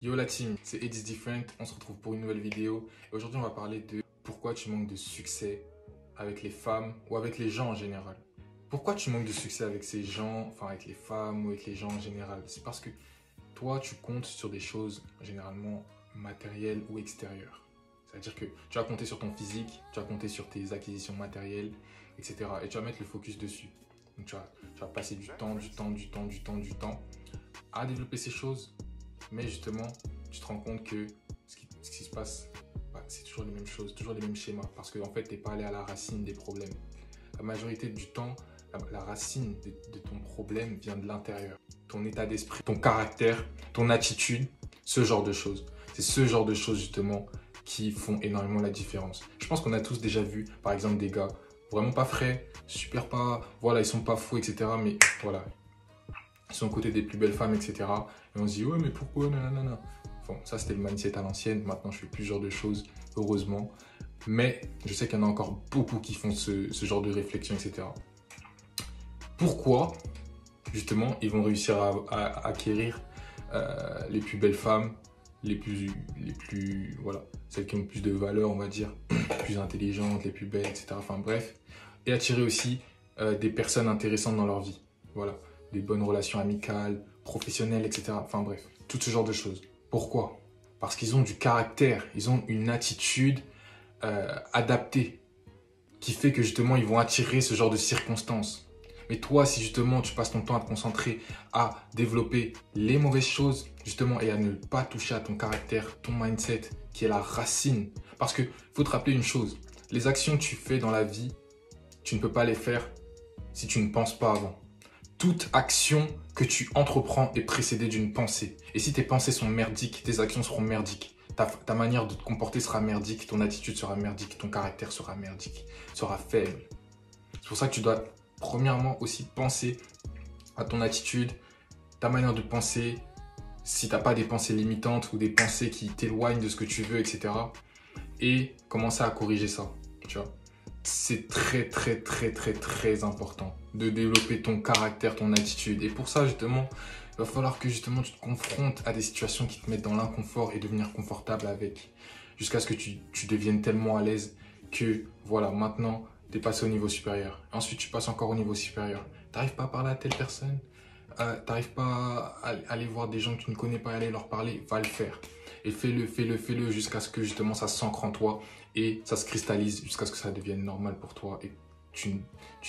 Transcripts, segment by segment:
Yo la team, c'est It's Different, on se retrouve pour une nouvelle vidéo. Et aujourd'hui on va parler de pourquoi tu manques de succès avec les femmes ou avec les gens en général. Pourquoi tu manques de succès avec ces gens, enfin avec les femmes ou avec les gens en général? C'est parce que toi tu comptes sur des choses généralement matérielles ou extérieures. C'est-à-dire que tu vas compter sur ton physique, tu vas compter sur tes acquisitions matérielles, etc. Et tu vas mettre le focus dessus. Donc tu vas passer du temps à développer ces choses. Mais justement, tu te rends compte que ce qui se passe, c'est toujours les mêmes choses, toujours les mêmes schémas. Parce qu'en fait, tu n'es pas allé à la racine des problèmes. La majorité du temps, la racine de ton problème vient de l'intérieur. Ton état d'esprit, ton caractère, ton attitude, ce genre de choses. C'est ce genre de choses justement qui font énormément la différence. Je pense qu'on a tous déjà vu, par exemple, des gars vraiment pas frais, super pas, voilà, ils sont pas fous, etc. Mais voilà, ils sont aux côtés des plus belles femmes, etc. Et on se dit, ouais, mais pourquoi, nanana. Bon, ça, c'était le mindset à l'ancienne. Maintenant, je fais plus ce genre de choses, heureusement. Mais je sais qu'il y en a encore beaucoup qui font ce genre de réflexion, etc. Pourquoi, justement, ils vont réussir à acquérir les plus belles femmes, les plus, voilà, celles qui ont le plus de valeur, on va dire, les plus intelligentes, les plus belles, etc. Enfin, bref. Et attirer aussi des personnes intéressantes dans leur vie. Voilà. Des bonnes relations amicales, professionnelles, etc. Enfin bref, tout ce genre de choses. Pourquoi? Parce qu'ils ont du caractère, ils ont une attitude adaptée qui fait que justement ils vont attirer ce genre de circonstances. Mais toi, si justement tu passes ton temps à te concentrer à développer les mauvaises choses justement et à ne pas toucher à ton caractère, ton mindset qui est la racine. Parce que faut te rappeler une chose, les actions que tu fais dans la vie, tu ne peux pas les faire si tu ne penses pas avant. Toute action que tu entreprends est précédée d'une pensée. Et si tes pensées sont merdiques, tes actions seront merdiques. Ta manière de te comporter sera merdique, ton attitude sera merdique, ton caractère sera merdique, sera faible. C'est pour ça que tu dois premièrement aussi penser à ton attitude, ta manière de penser, si tu n'as pas des pensées limitantes ou des pensées qui t'éloignent de ce que tu veux, etc. Et commencer à corriger ça, tu vois. C'est très important de développer ton caractère, ton attitude. Et pour ça, justement, il va falloir que justement tu te confrontes à des situations qui te mettent dans l'inconfort et devenir confortable avec. Jusqu'à ce que tu deviennes tellement à l'aise que, voilà, maintenant, tu es passé au niveau supérieur. Ensuite, tu passes encore au niveau supérieur. Tu n'arrives pas à parler à telle personne, tu n'arrives pas à aller voir des gens que tu ne connais pas et aller leur parler, va le faire. Et fais-le jusqu'à ce que justement ça s'ancre en toi et ça se cristallise jusqu'à ce que ça devienne normal pour toi et tu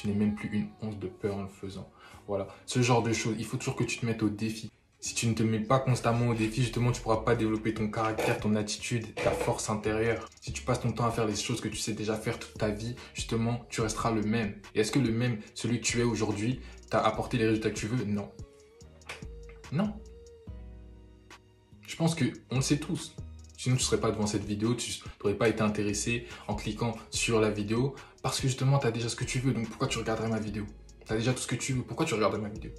n'aies même plus une once de peur en le faisant. Voilà, ce genre de choses, il faut toujours que tu te mettes au défi. Si tu ne te mets pas constamment au défi, justement, tu ne pourras pas développer ton caractère, ton attitude, ta force intérieure. Si tu passes ton temps à faire les choses que tu sais déjà faire toute ta vie, justement, tu resteras le même. Et est-ce que le même, celui que tu es aujourd'hui, t'a apporté les résultats que tu veux? Non. Non. Je pense qu'on le sait tous. Sinon, tu ne serais pas devant cette vidéo, tu n'aurais pas été intéressé en cliquant sur la vidéo parce que justement, tu as déjà ce que tu veux. Donc, pourquoi tu regarderais ma vidéo? Tu as déjà tout ce que tu veux. Pourquoi tu regarderais ma vidéo?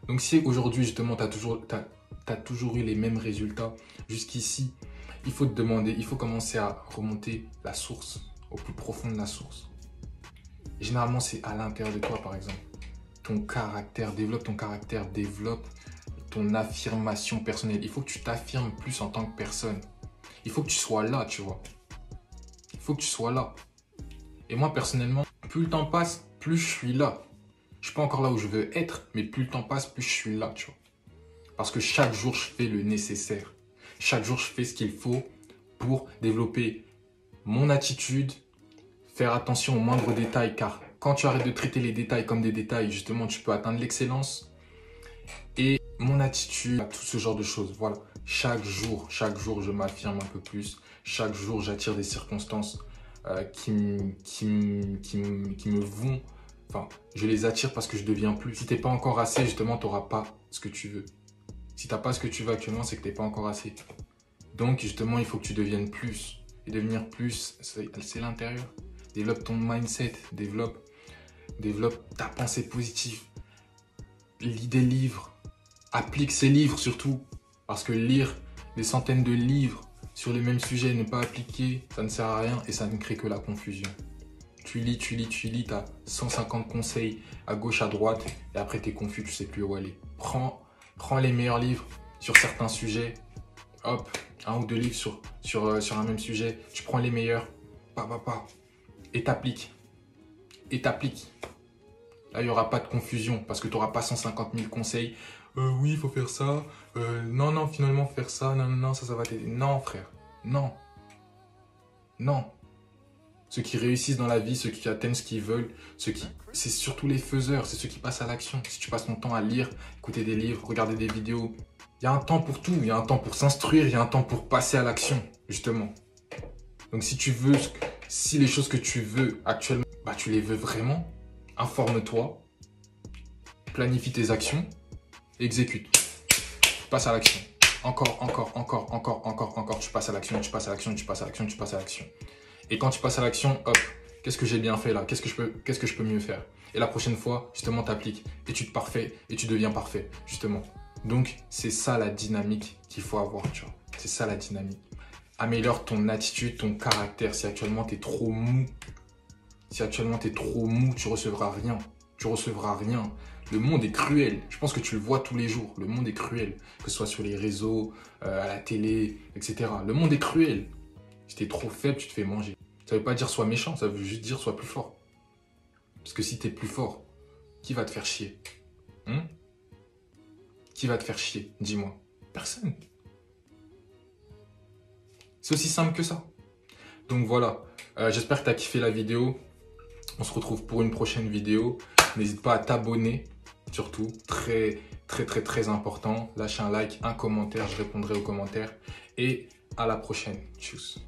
Donc, si aujourd'hui, justement, tu as toujours eu les mêmes résultats jusqu'ici, il faut te demander, il faut commencer à remonter la source, au plus profond de la source. Et généralement, c'est à l'intérieur de toi, par exemple. Ton caractère, développe ton caractère, développe ton affirmation personnelle. Il faut que tu t'affirmes plus en tant que personne. Il faut que tu sois là, tu vois. Il faut que tu sois là. Et moi, personnellement, plus le temps passe, plus je suis là. Je ne suis pas encore là où je veux être, mais plus le temps passe, plus je suis là, tu vois. Parce que chaque jour, je fais le nécessaire. Chaque jour, je fais ce qu'il faut pour développer mon attitude, faire attention aux moindres détails, car quand tu arrêtes de traiter les détails comme des détails, justement, tu peux atteindre l'excellence. Et mon attitude, tout ce genre de choses, voilà. Chaque jour, je m'affirme un peu plus. Chaque jour, j'attire des circonstances qui me vont. Enfin, je les attire parce que je deviens plus. Si tu n'es pas encore assez, justement, tu n'auras pas ce que tu veux. Si tu n'as pas ce que tu veux actuellement, c'est que tu n'es pas encore assez. Donc, justement, il faut que tu deviennes plus. Et devenir plus, c'est l'intérieur. Développe ton mindset, développe ta pensée positive. Lis des livres. Applique ces livres surtout, parce que lire des centaines de livres sur les mêmes sujets et ne pas appliquer, ça ne sert à rien et ça ne crée que la confusion. Tu lis, tu as 150 conseils à gauche, à droite et après tu es confus, tu ne sais plus où aller. Prends les meilleurs livres, sur certains sujets. Hop, 1 ou 2 livres sur un même sujet. Tu prends les meilleurs, et t'appliques. Et t'appliques. Là, il n'y aura pas de confusion parce que tu n'auras pas 150 000 conseils. Oui, il faut faire ça. Non, finalement, faire ça. Non, ça va t'aider. Non, frère. Non. Non. Ceux qui réussissent dans la vie, ceux qui atteignent ce qu'ils veulent, c'est surtout les faiseurs, c'est ceux qui passent à l'action. Si tu passes ton temps à lire, écouter des livres, regarder des vidéos, il y a un temps pour tout. Il y a un temps pour s'instruire, il y a un temps pour passer à l'action, justement. Donc si les choses que tu veux actuellement, tu les veux vraiment, informe-toi, planifie tes actions, exécute. Passe à l'action. Encore. Tu passes à l'action, tu passes à l'action, tu passes à l'action, tu passes à l'action. Et quand tu passes à l'action, hop, qu'est-ce que j'ai bien fait là? Qu'est-ce que je peux mieux faire? Et la prochaine fois, justement, t'appliques. Étude parfait et tu deviens parfait, justement. Donc, c'est ça la dynamique qu'il faut avoir, tu vois. C'est ça la dynamique. Améliore ton attitude, ton caractère. Si actuellement, tu es trop mou, tu recevras rien. Tu recevras rien. Le monde est cruel. Je pense que tu le vois tous les jours. Le monde est cruel. Que ce soit sur les réseaux, à la télé, etc. Le monde est cruel. Si tu es trop faible, tu te fais manger. Ça ne veut pas dire sois méchant, ça veut juste dire sois plus fort. Parce que si tu es plus fort, qui va te faire chier? Qui va te faire chier? Dis-moi. Personne. C'est aussi simple que ça. Donc voilà, j'espère que tu as kiffé la vidéo. On se retrouve pour une prochaine vidéo. N'hésite pas à t'abonner, surtout. Très important. Lâche un like, un commentaire, je répondrai aux commentaires. Et à la prochaine. Tchuss.